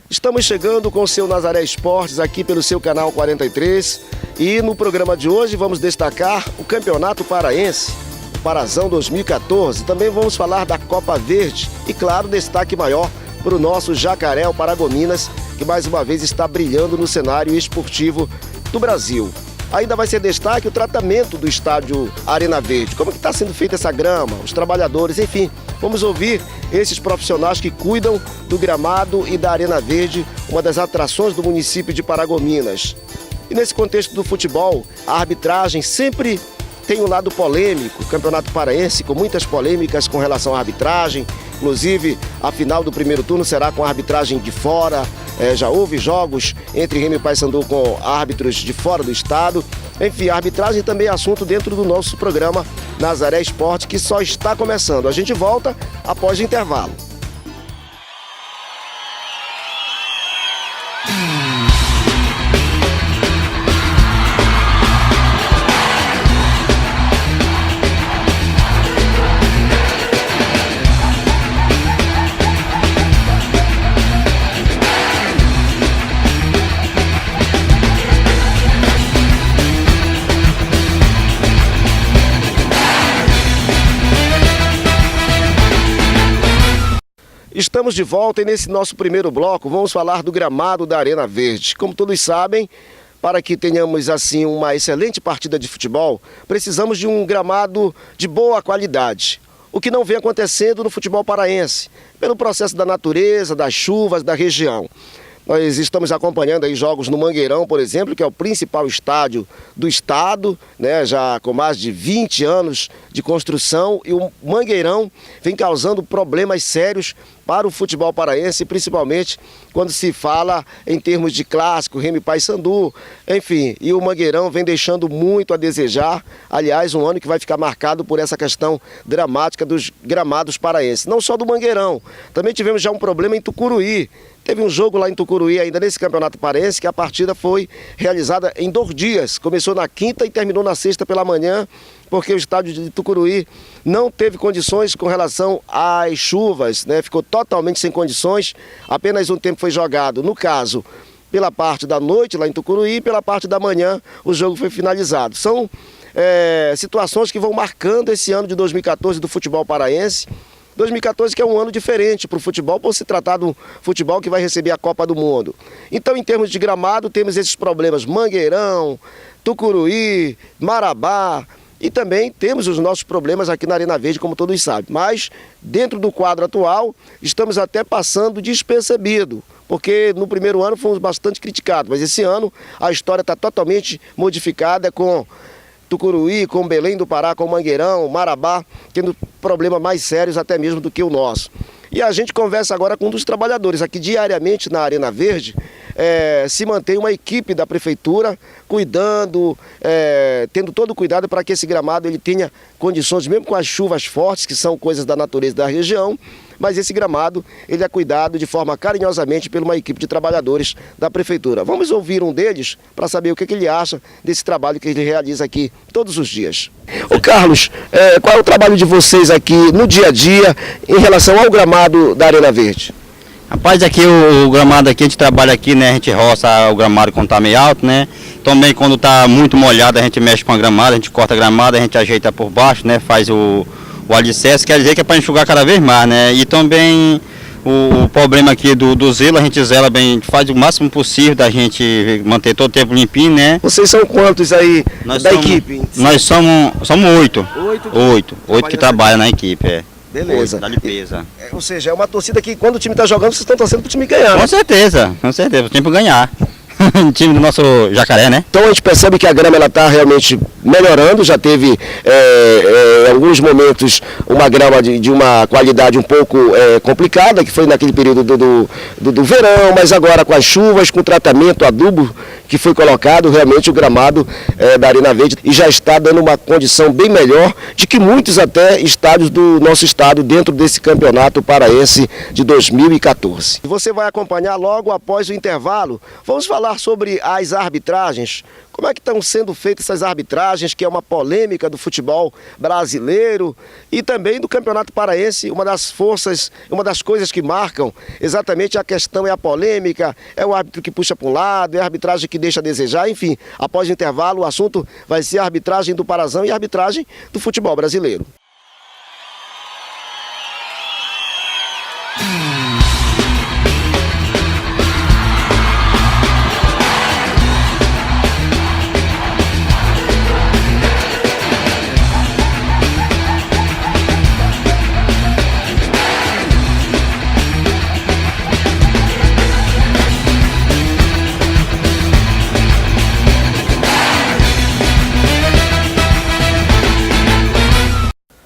Estamos chegando com o seu Nazaré Esportes aqui pelo seu canal 43 e no programa de hoje vamos destacar o Campeonato Paraense, o Parazão 2014. Também vamos falar da Copa Verde e, claro, destaque maior para o nosso Jacaré, o Paragominas, que mais uma vez está brilhando no cenário esportivo do Brasil. Ainda vai ser destaque o tratamento do estádio Arena Verde, como que está sendo feita essa grama, os trabalhadores, enfim. Vamos ouvir esses profissionais que cuidam do gramado e da Arena Verde, uma das atrações do município de Paragominas. E nesse contexto do futebol, a arbitragem sempre tem um lado polêmico, o Campeonato Paraense com muitas polêmicas com relação à arbitragem, inclusive a final do primeiro turno será com a arbitragem de fora, já houve jogos entre Remo e Paysandu com árbitros de fora do estado. Enfim, a arbitragem também é assunto dentro do nosso programa Nazaré Esporte, que só está começando. A gente volta após o intervalo. Estamos de volta e nesse nosso primeiro bloco vamos falar do gramado da Arena Verde. Como todos sabem, para que tenhamos assim uma excelente partida de futebol, precisamos de um gramado de boa qualidade. O que não vem acontecendo no futebol paraense, pelo processo da natureza, das chuvas, da região. Nós estamos acompanhando aí jogos no Mangueirão, por exemplo, que é o principal estádio do estado, né, já com mais de 20 anos de construção, e o Mangueirão vem causando problemas sérios para o futebol paraense, principalmente quando se fala em termos de clássico, Remo e Paysandu, enfim, e o Mangueirão vem deixando muito a desejar. Aliás, um ano que vai ficar marcado por essa questão dramática dos gramados paraenses, não só do Mangueirão, também tivemos já um problema em Tucuruí. Teve um jogo lá em Tucuruí, ainda nesse Campeonato Paraense, que a partida foi realizada em 2 dias. Começou na quinta e terminou na sexta pela manhã, porque o estádio de Tucuruí não teve condições com relação às chuvas, né? Ficou totalmente sem condições, apenas um tempo foi jogado. No caso, pela parte da noite lá em Tucuruí, pela parte da manhã o jogo foi finalizado. São situações que vão marcando esse ano de 2014 do futebol paraense. 2014 que é um ano diferente para o futebol, por se tratar do futebol que vai receber a Copa do Mundo. Então, em termos de gramado, temos esses problemas: Mangueirão, Tucuruí, Marabá, e também temos os nossos problemas aqui na Arena Verde, como todos sabem. Mas, dentro do quadro atual, estamos até passando despercebido, porque no primeiro ano fomos bastante criticados, mas esse ano a história está totalmente modificada, com Tucuruí, com Belém do Pará, com Mangueirão, Marabá, tendo problemas mais sérios até mesmo do que o nosso. E a gente conversa agora com um dos trabalhadores aqui diariamente na Arena Verde. Se mantém uma equipe da prefeitura cuidando, tendo todo o cuidado para que esse gramado ele tenha condições, mesmo com as chuvas fortes, que são coisas da natureza da região, mas esse gramado ele é cuidado de forma carinhosamente por uma equipe de trabalhadores da prefeitura. Vamos ouvir um deles para saber o que ele acha desse trabalho que ele realiza aqui todos os dias. Ô Carlos, qual é o trabalho de vocês aqui no dia a dia em relação ao gramado da Arena Verde? Rapaz, aqui o gramado aqui, a gente trabalha aqui, né? A gente roça o gramado quando está meio alto, né? Também quando está muito molhado a gente mexe com a gramada, a gente corta a gramada, a gente ajeita por baixo, né? Faz o alicerce, quer dizer que é para enxugar cada vez mais, né? E também o problema aqui do zelo, a gente zela bem, a gente faz o máximo possível da gente manter todo o tempo limpinho, né? Vocês são quantos aí equipe? Nós somos 8. Oito que trabalham na equipe, Beleza. Da limpeza. Ou seja, é uma torcida que quando o time está jogando, vocês estão torcendo para o time ganhar. Com certeza, o time ganhar. O time do nosso Jacaré, né? Então a gente percebe que a grama está realmente melhorando, já teve em alguns momentos uma grama de uma qualidade um pouco complicada, que foi naquele período do verão, mas agora com as chuvas, com o tratamento, adubo que foi colocado realmente o gramado da Arena Verde e já está dando uma condição bem melhor de que muitos até estádios do nosso estado dentro desse campeonato paraense de 2014. Você vai acompanhar logo após o intervalo. Vamos falar sobre as arbitragens. Como é que estão sendo feitas essas arbitragens, que é uma polêmica do futebol brasileiro e também do Campeonato Paraense, uma das forças, uma das coisas que marcam exatamente a questão é a polêmica, é o árbitro que puxa para um lado, é a arbitragem que deixa a desejar, enfim, após o intervalo o assunto vai ser a arbitragem do Parazão e a arbitragem do futebol brasileiro.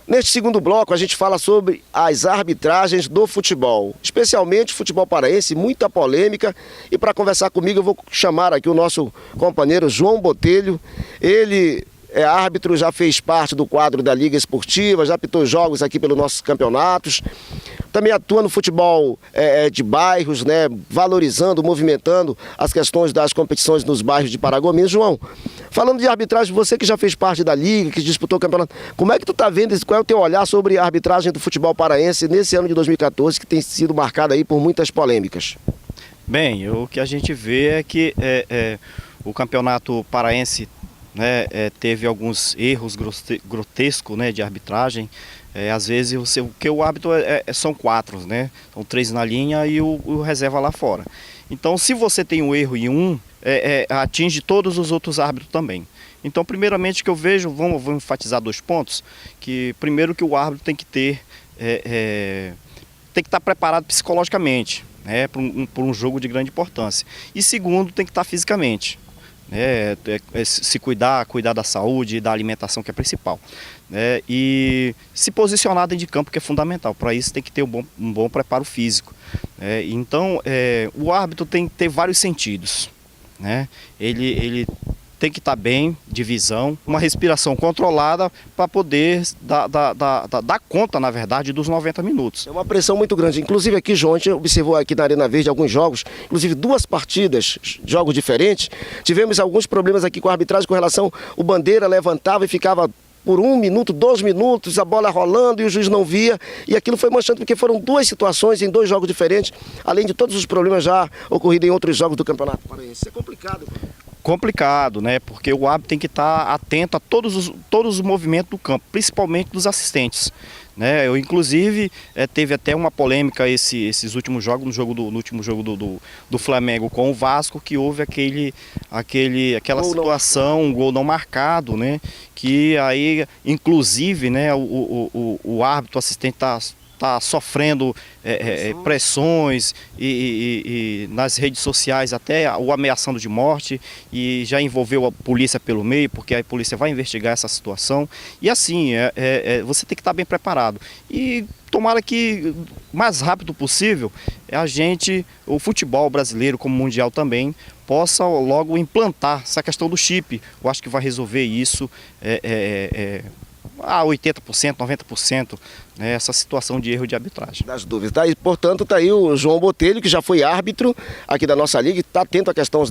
Neste segundo bloco, a gente fala sobre as arbitragens do futebol, especialmente o futebol paraense, muita polêmica. E para conversar comigo, eu vou chamar aqui o nosso companheiro João Botelho. Ele é árbitro, já fez parte do quadro da Liga Esportiva, já apitou jogos aqui pelos nossos campeonatos. Também atua no futebol de bairros, né, valorizando, movimentando as questões das competições nos bairros de Paragominas. João, falando de arbitragem, você que já fez parte da Liga, que disputou o campeonato, como é que tu está vendo, qual é o teu olhar sobre a arbitragem do futebol paraense nesse ano de 2014, que tem sido marcado aí por muitas polêmicas? Bem, o que a gente vê é que o campeonato paraense, né, teve alguns erros grotescos, né, de arbitragem. Às vezes o árbitro são 4, né? São 3 na linha e o reserva lá fora. Então, se você tem um erro em um, atinge todos os outros árbitros também. Então, primeiramente, que eu vejo, vamos enfatizar 2 pontos, que primeiro que o árbitro tem que ter, tem que estar preparado psicologicamente, né, por um jogo de grande importância. E segundo, tem que estar fisicamente. Se cuidar da saúde e da alimentação, que é principal, né? E se posicionar dentro de campo, que é fundamental. Para isso tem que ter um bom preparo físico, né? Então o árbitro tem que ter vários sentidos, né? Ele tem que estar bem de visão, uma respiração controlada para poder dar conta, na verdade, dos 90 minutos. É uma pressão muito grande. Inclusive aqui, João, a gente observou aqui na Arena Verde alguns jogos, inclusive 2 partidas, jogos diferentes. Tivemos alguns problemas aqui com a arbitragem com relação, o bandeira levantava e ficava por 1 minuto, 2 minutos, a bola rolando e o juiz não via. E aquilo foi manchando porque foram 2 situações em 2 jogos diferentes, além de todos os problemas já ocorridos em outros jogos do Campeonato Paraense. Isso é complicado. Complicado, né? Porque o árbitro tem que estar atento a todos os movimentos do campo, principalmente dos assistentes, né? Eu, inclusive, teve até uma polêmica esses últimos jogos, no último jogo do Flamengo com o Vasco, que houve aquela situação, um gol não marcado, né? Que aí, inclusive, né, o árbitro, o assistente está sofrendo pressões e nas redes sociais até o ameaçando de morte, e já envolveu a polícia pelo meio, porque a polícia vai investigar essa situação. E assim, você tem que estar bem preparado. E tomara que o mais rápido possível o futebol brasileiro, como mundial também, possa logo implantar essa questão do chip. Eu acho que vai resolver isso a 80%, 90%, né, essa situação de erro de arbitragem. Das dúvidas. Tá? E, portanto, está aí o João Botelho, que já foi árbitro aqui da nossa liga, está atento à questão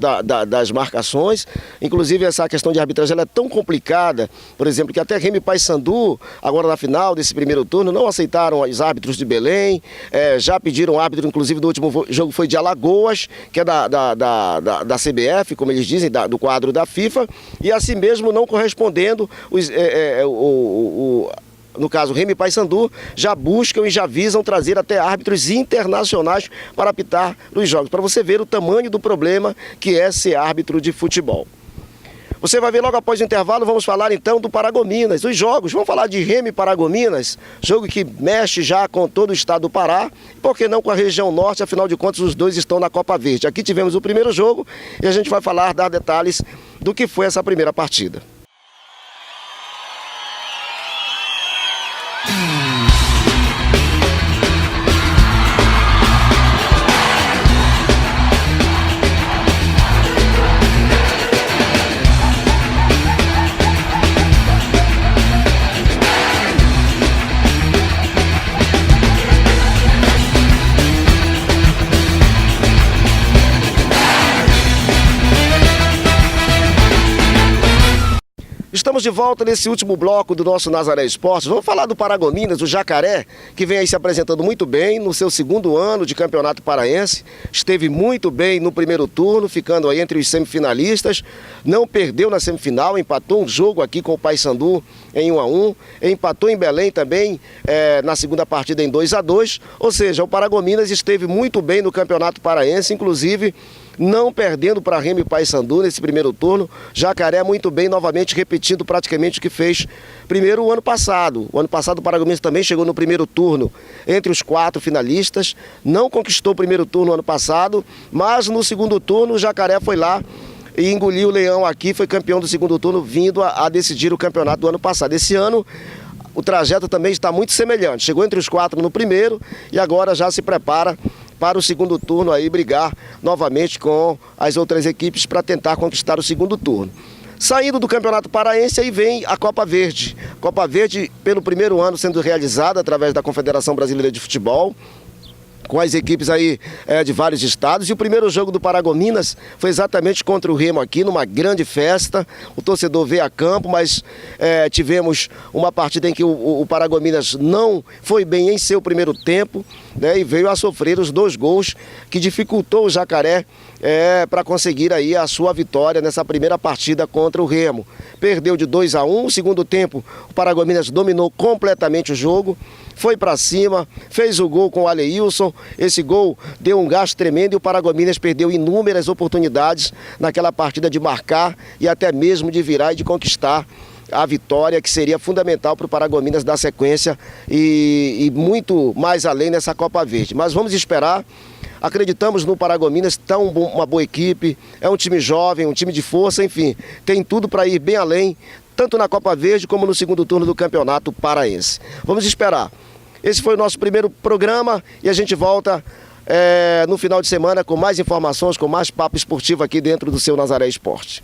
das marcações. Inclusive, essa questão de arbitragem ela é tão complicada, por exemplo, que até Remy e Paysandu, agora na final desse primeiro turno, não aceitaram os árbitros de Belém, já pediram árbitro, inclusive, do último jogo foi de Alagoas, que é da CBF, como eles dizem, do quadro da FIFA, e assim mesmo não correspondendo no caso, Remy e Paysandu já buscam e já visam trazer até árbitros internacionais para apitar os jogos, para você ver o tamanho do problema que é ser árbitro de futebol. Você vai ver logo após o intervalo, vamos falar então do Paragominas, os jogos, vamos falar de Remy e Paragominas, jogo que mexe já com todo o estado do Pará, por que não com a região norte, afinal de contas os dois estão na Copa Verde. Aqui tivemos o primeiro jogo e a gente vai dar detalhes do que foi essa primeira partida. Estamos de volta nesse último bloco do nosso Nazaré Esportes. Vamos falar do Paragominas, o Jacaré, que vem aí se apresentando muito bem no seu segundo ano de campeonato paraense. Esteve muito bem no primeiro turno, ficando aí entre os semifinalistas. Não perdeu na semifinal, empatou um jogo aqui com o Paysandu em 1-1. Empatou em Belém também na segunda partida em 2-2. Ou seja, o Paragominas esteve muito bem no campeonato paraense, inclusive não perdendo para Remo e Paysandu nesse primeiro turno. Jacaré muito bem, novamente repetindo praticamente o que fez primeiro o ano passado. O ano passado o Paragominas também chegou no primeiro turno entre os 4 finalistas, não conquistou o primeiro turno no ano passado, mas no segundo turno o Jacaré foi lá e engoliu o Leão aqui, foi campeão do segundo turno, vindo a decidir o campeonato do ano passado. Esse ano o trajeto também está muito semelhante, chegou entre os 4 no primeiro e agora já se prepara para o segundo turno aí brigar novamente com as outras equipes para tentar conquistar o segundo turno. Saindo do Campeonato Paraense, aí vem a Copa Verde. Copa Verde, pelo primeiro ano sendo realizada através da Confederação Brasileira de Futebol, com as equipes aí de vários estados. E o primeiro jogo do Paragominas foi exatamente contra o Remo aqui, numa grande festa. O torcedor veio a campo, mas tivemos uma partida em que o Paragominas não foi bem em seu primeiro tempo, né, e veio a sofrer os 2 gols que dificultou o Jacaré para conseguir aí a sua vitória nessa primeira partida contra o Remo. Perdeu de 2-1, no segundo tempo o Paragominas dominou completamente o jogo, foi para cima, fez o gol com o Aleilson. Esse gol deu um gasto tremendo e o Paragominas perdeu inúmeras oportunidades naquela partida de marcar e até mesmo de virar e de conquistar a vitória, que seria fundamental para o Paragominas dar sequência e muito mais além nessa Copa Verde. Mas vamos esperar. Acreditamos no Paragominas, está uma boa equipe, é um time jovem, um time de força, enfim, tem tudo para ir bem além, tanto na Copa Verde como no segundo turno do Campeonato Paraense. Vamos esperar. Esse foi o nosso primeiro programa e a gente volta no final de semana com mais informações, com mais papo esportivo aqui dentro do seu Nazaré Esporte.